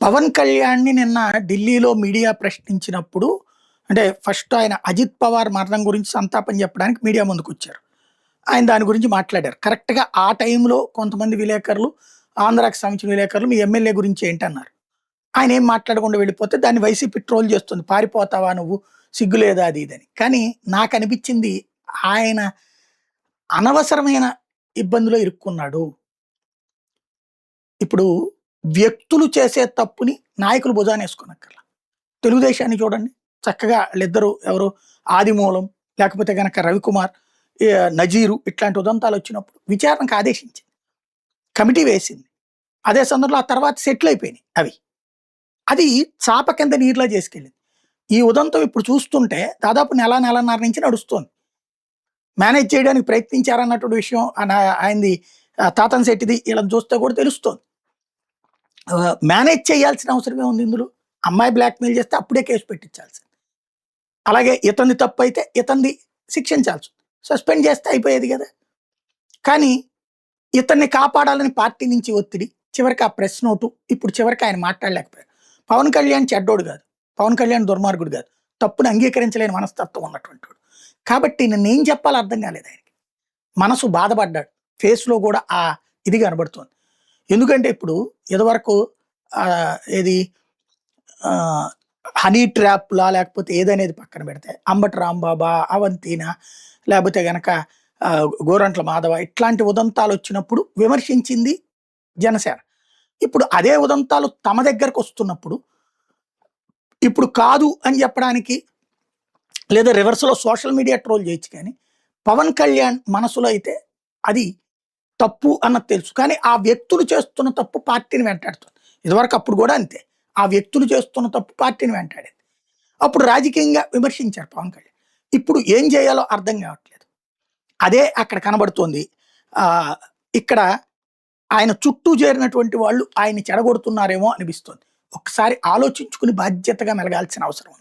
పవన్ కళ్యాణ్‌ని నిన్న ఢిల్లీలో మీడియా ప్రశ్నించినప్పుడు అంటే ఫస్ట్ ఆయన అజిత్ పవార్ మరణం గురించి సంతాపం చెప్పడానికి మీడియా ముందుకొచ్చారు. ఆయన దాని గురించి మాట్లాడారు. కరెక్ట్‌గా ఆ టైంలో కొంతమంది విలేకరులు, ఆంధ్రాకి సంబంధించిన విలేకరులు మీ ఎమ్మెల్యే గురించి ఏంటన్నారు. ఆయన ఏం మాట్లాడకుండా వెళ్ళిపోతే దాన్ని వైసీపీ ట్రోల్ చేస్తుంది. పారిపోతావా నువ్వు? సిగ్గు లేదా? అది ఇదని. కానీ నాకనిపించింది ఆయన అనవసరమైన ఇబ్బందిలో ఇరుక్కున్నాడు. ఇప్పుడు వ్యక్తులు చేసే తప్పుని నాయకులు భుజానేసుకోనక్కర్లా. తెలుగుదేశాన్ని చూడండి. చక్కగా ఆళ్ళిద్దరూ ఎవరు ఆదిమూలం లేకపోతే గనక రవికుమార్, నజీరు ఇట్లాంటి ఉదంతాలొచ్చినప్పుడు విచారణకు ఆదేశించింది. కమిటీ వేసింది. అదే సందర్భంలో ఆ తర్వాత సెటిల్ అయిపోయినాయి అవి. అది చాప కింద నీరులా చేసుకెళ్ళింది. ఈ ఉదంతం ఇప్పుడు చూస్తుంటే దాదాపు నెల, నెలన్నర నుంచి నడుస్తోంది. మేనేజ్ చేయడానికి ప్రయత్నించారన్నటువంటి విషయం ఆయనది తాతన్ శెట్టిది ఈళ్ళని చూస్తే కూడా తెలుస్తోంది. మేనేజ్ చేయాల్సిన అవసరమే ఉంది ఇందులో. అమ్మాయి బ్లాక్‌మెయిల్ చేస్తే అప్పుడే కేసు పెట్టించాల్సింది. అలాగే ఇతనిది తప్పైతే ఇతనిది శిక్షించాల్సి. సస్పెండ్ చేస్తే అయిపోయేది గదా! కానీ ఇతన్ని కాపాడాలని పార్టీ నుంచి ఒత్తిడి, చివరికి ఆ ప్రెస్ నోటు, ఇప్పుడు చివరికి ఆయన మాట్లాడలేకపోయారు. పవన్ కళ్యాణ్ చెడ్డోడు గాదు. పవన్ కళ్యాణ్ దుర్మార్గుడు గాదు. తప్పుని అంగీకరించలేని మనస్తత్వం ఉన్నటువంటోడు. కాబట్టి నిన్నేం చెప్పాలో అర్థం కాలేదు ఆయనకి. మనసు బాధపడ్డాడు. ఫేస్‌లో గూడా ఇది కనబడుతోంది. ఎందుకంటే ఇప్పుడు ఇదివరకు ఏది ఆహ్, హనీ ట్రాప్‌లా లేకపోతే ఏదనేది పక్కన పెడితే అంబటి రాంబాబా, అవంతిన లేకపోతే గనక గోరంట్ల మాధవ ఇట్లాంటి ఉదంతాలొచ్చినప్పుడు విమర్శించింది జనసేన. ఇప్పుడు అదే ఉదంతాలు తమ దగ్గరకొస్తున్నప్పుడు ఇప్పుడు కాదు అని చెప్పడానికి లేదా రివర్స్‌లో సోషల్ మీడియా ట్రోల్ చేయొచ్చు కానీ, పవన్ కళ్యాణ్ మనసులో అయితే అది తప్పు అన్నది తెలుసు. కానీ ఆ వ్యక్తులు చేస్తున్న తప్పు పార్టీని వెంటాడుతుంది. ఇదివరకు అప్పుడు గూడా అంతే. ఆ వ్యక్తులు చేస్తున్న తప్పు పార్టీని వెంటాడింది. అప్పుడు రాజకీయంగా విమర్శించారు పవన్ కళ్యాణ్. ఇప్పుడు ఏం చేయాలో అర్థం కావట్లేదు. అదే అక్కడ కనబడుతోంది. ఆహ్, ఇక్కడ ఆయన చుట్టూ చేరినటువంటి వాళ్ళు ఆయన్ని చెడగొడుతున్నారేమో అనిపిస్తోంది. ఒక్కసారి ఆలోచించుకుని బాధ్యతగా మెలగాల్సిన అవసరం ఉంది.